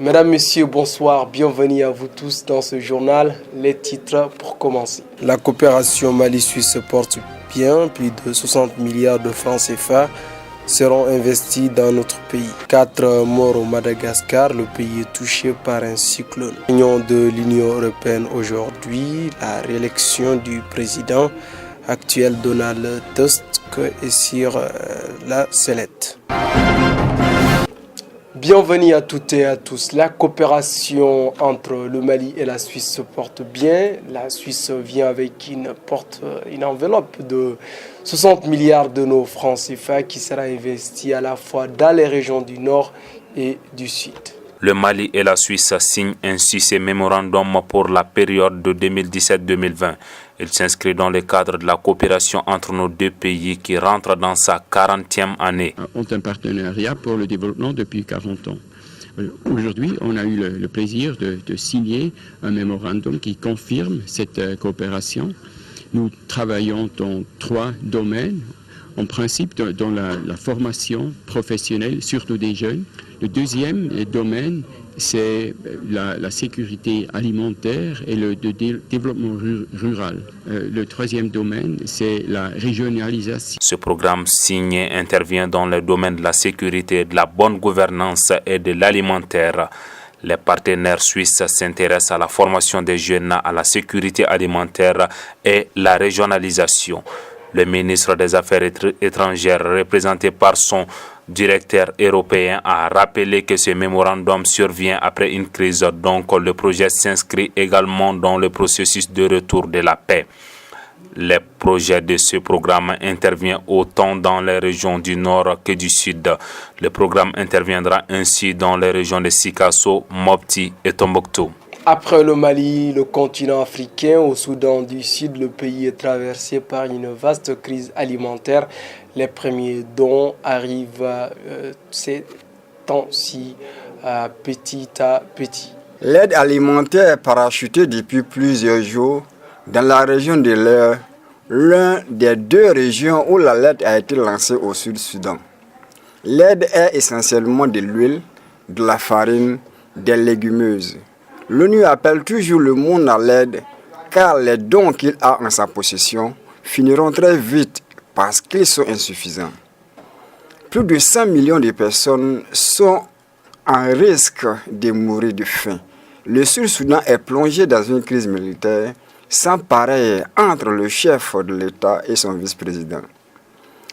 Mesdames, Messieurs, bonsoir, bienvenue à vous tous dans ce journal. Les titres pour commencer. La coopération Mali-Suisse se porte bien, plus de 60 milliards de francs CFA seront investis dans notre pays. 4 morts au Madagascar, le pays est touché par un cyclone. Réunion de l'Union européenne aujourd'hui, la réélection du président actuel Donald Tusk est sur la sellette. Bienvenue à toutes et à tous. La coopération entre le Mali et la Suisse se porte bien. La Suisse vient avec une enveloppe de 60 milliards de nos francs CFA qui sera investie à la fois dans les régions du Nord et du Sud. Le Mali et la Suisse signent ainsi ces mémorandums pour la période de 2017-2020. Il s'inscrit dans le cadre de la coopération entre nos deux pays qui rentre dans sa 40e année. Ont un partenariat pour le développement depuis 40 ans. Aujourd'hui, on a eu le plaisir de signer un mémorandum qui confirme cette coopération. Nous travaillons dans 3 domaines. En principe, dans la formation professionnelle, surtout des jeunes. Le deuxième domaine, c'est la sécurité alimentaire et le développement rural. Le troisième domaine, c'est la régionalisation. Ce programme signé intervient dans le domaine de la sécurité, de la bonne gouvernance et de l'alimentaire. Les partenaires suisses s'intéressent à la formation des jeunes, à la sécurité alimentaire et la régionalisation. Le ministre des Affaires étrangères, représenté par son directeur européen, a rappelé que ce mémorandum survient après une crise, donc le projet s'inscrit également dans le processus de retour de la paix. Les projets de ce programme interviennent autant dans les régions du Nord que du Sud. Le programme interviendra ainsi dans les régions de Sikasso, Mopti et Tombouctou. Après le Mali, le continent africain, au Soudan du Sud, le pays est traversé par une vaste crise alimentaire. Les premiers dons arrivent ces temps-ci petit à petit. L'aide alimentaire est parachutée depuis plusieurs jours dans la région de l'Eure, l'une des 2 régions où la lettre a été lancée au Sud-Soudan. L'aide est essentiellement de l'huile, de la farine, des légumineuses. L'ONU appelle toujours le monde à l'aide car les dons qu'il a en sa possession finiront très vite parce qu'ils sont insuffisants. Plus de 100 millions de personnes sont en risque de mourir de faim. Le Sud-Soudan est plongé dans une crise militaire sans pareil entre le chef de l'État et son vice-président.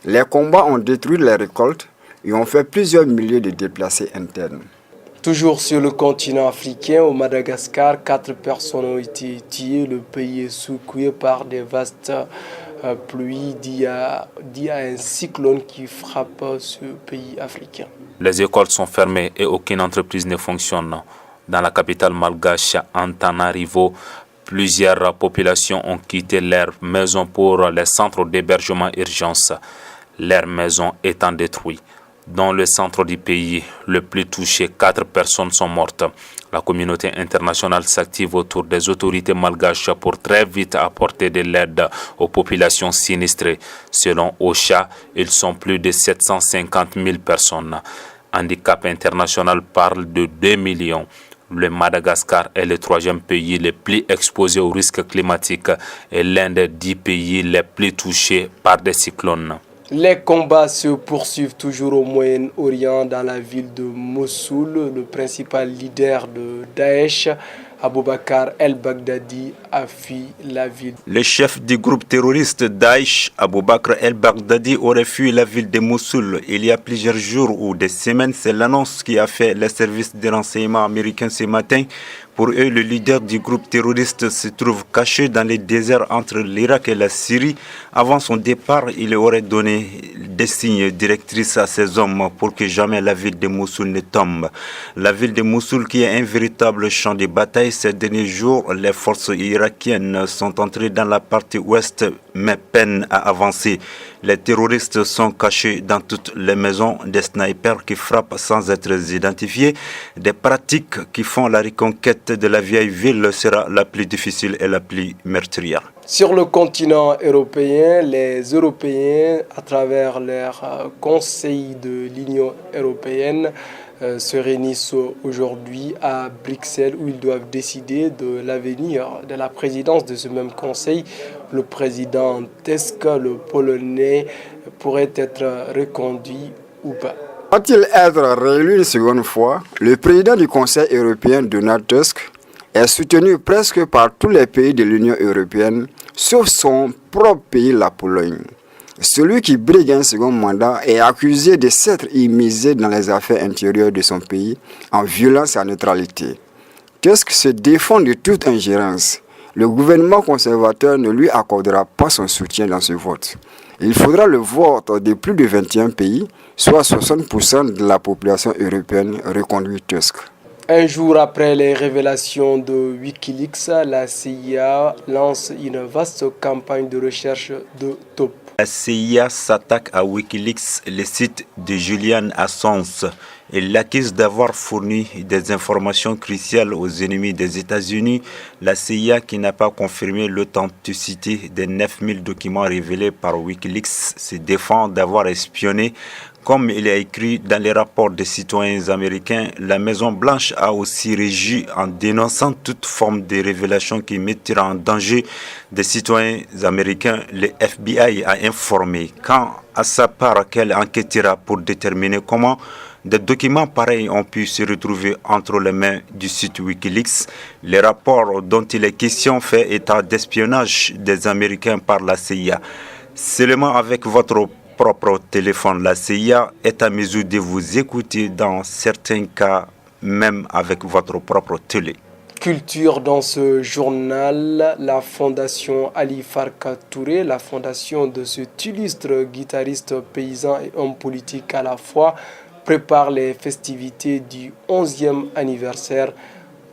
Les combats ont détruit les récoltes et ont fait plusieurs milliers de déplacés internes. Toujours sur le continent africain, au Madagascar, 4 personnes ont été tuées. Le pays est secoué par des vastes pluies liées à un cyclone qui frappe ce pays africain. Les écoles sont fermées et aucune entreprise ne fonctionne. Dans la capitale malgache, Antananarivo, plusieurs populations ont quitté leurs maisons pour les centres d'hébergement urgence, leurs maisons étant détruites. Dans le centre du pays, le plus touché, 4 personnes sont mortes. La communauté internationale s'active autour des autorités malgaches pour très vite apporter de l'aide aux populations sinistrées. Selon OCHA, ils sont plus de 750 000 personnes. Handicap International parle de 2 millions. Le Madagascar est le 3e pays le plus exposé au risque climatique et l'un des 10 pays les plus touchés par des cyclones. Les combats se poursuivent toujours au Moyen-Orient dans la ville de Mossoul. Le principal leader de Daesh, Aboubakar el-Baghdadi, a fui la ville. Le chef du groupe terroriste Daesh, Aboubakar el-Baghdadi, aurait fui la ville de Mossoul il y a plusieurs jours ou des semaines. C'est l'annonce qui a fait les services de renseignement américains ce matin. Pour eux, le leader du groupe terroriste se trouve caché dans les déserts entre l'Irak et la Syrie. Avant son départ, il aurait donné des signes directrices à ses hommes pour que jamais la ville de Mossoul ne tombe. La ville de Mossoul qui est un véritable champ de bataille ces derniers jours, les forces irakiennes sont entrées dans la partie ouest mais peinent à avancer. Les terroristes sont cachés dans toutes les maisons, des snipers qui frappent sans être identifiés, des pratiques qui font la reconquête de la vieille ville sera la plus difficile et la plus meurtrière. Sur le continent européen, les Européens, à travers leur Conseil de l'Union européenne, se réunissent aujourd'hui à Bruxelles où ils doivent décider de l'avenir de la présidence de ce même conseil. Le président Tusk, le Polonais, pourrait être reconduit ou pas. Va-t-il être réélu une seconde fois? Le président du Conseil européen, Donald Tusk, est soutenu presque par tous les pays de l'Union européenne, sauf son propre pays, la Pologne. Celui qui brigue un second mandat est accusé de s'être immiscé dans les affaires intérieures de son pays en violant sa neutralité. Tusk se défend de toute ingérence. Le gouvernement conservateur ne lui accordera pas son soutien dans ce vote. Il faudra le vote de plus de 21 pays, soit 60% de la population européenne reconduit Tusk. Un jour après les révélations de Wikileaks, la CIA lance une vaste campagne de recherche de taupes. La CIA s'attaque à Wikileaks, le site de Julian Assange, et l'accuse d'avoir fourni des informations cruciales aux ennemis des États-Unis. La CIA, qui n'a pas confirmé l'authenticité des 9000 documents révélés par Wikileaks, se défend d'avoir espionné. Comme il est écrit dans les rapports des citoyens américains, la Maison-Blanche a aussi réagi en dénonçant toute forme de révélation qui mettra en danger des citoyens américains. Le FBI a informé quand à sa part qu'elle enquêtera pour déterminer comment des documents pareils ont pu se retrouver entre les mains du site Wikileaks. Les rapports dont il est question font état d'espionnage des Américains par la CIA. Seulement avec votre propre téléphone, la CIA est à mesure de vous écouter dans certains cas, même avec votre propre télé. Culture dans ce journal, la fondation Ali Farka Touré, la fondation de cet illustre guitariste paysan et homme politique à la fois, prépare les festivités du 11e anniversaire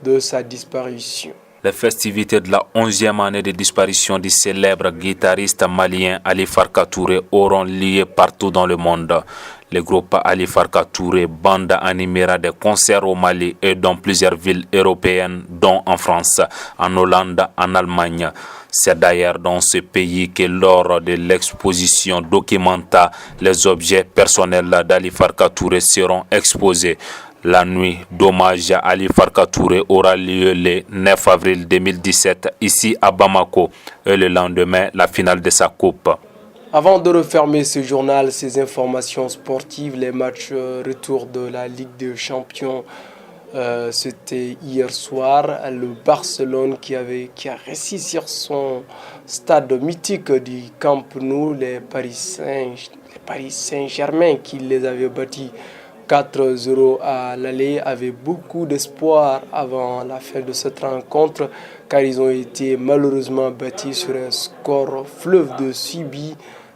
de sa disparition. Les festivités de la 11e année de disparition du célèbre guitariste malien Ali Farka Touré auront lieu partout dans le monde. Le groupe Ali Farka Touré Band animera des concerts au Mali et dans plusieurs villes européennes, dont en France, en Hollande, en Allemagne. C'est d'ailleurs dans ce pays que lors de l'exposition Documenta, les objets personnels d'Ali Farka Touré seront exposés. La nuit d'hommage à Ali Farka Touré aura lieu le 9 avril 2017 ici à Bamako et le lendemain la finale de sa coupe. Avant de refermer ce journal, ces informations sportives, les matchs retour de la Ligue des Champions, c'était hier soir. Le Barcelone qui a réussi sur son stade mythique du Camp Nou, les Paris Saint-Germain qui les avait battus 4-0 à l'aller, avait beaucoup d'espoir avant la fin de cette rencontre car ils ont été malheureusement battus sur un score fleuve de 6 buts.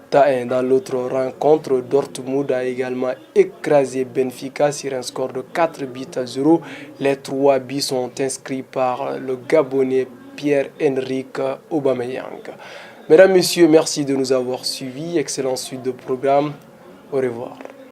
Dans l'autre rencontre, Dortmund a également écrasé Benfica sur un score de 4-0. Les 3 buts sont inscrits par le Gabonais Pierre-Emerick Aubameyang. Mesdames, Messieurs, merci de nous avoir suivis. Excellente suite de programme. Au revoir.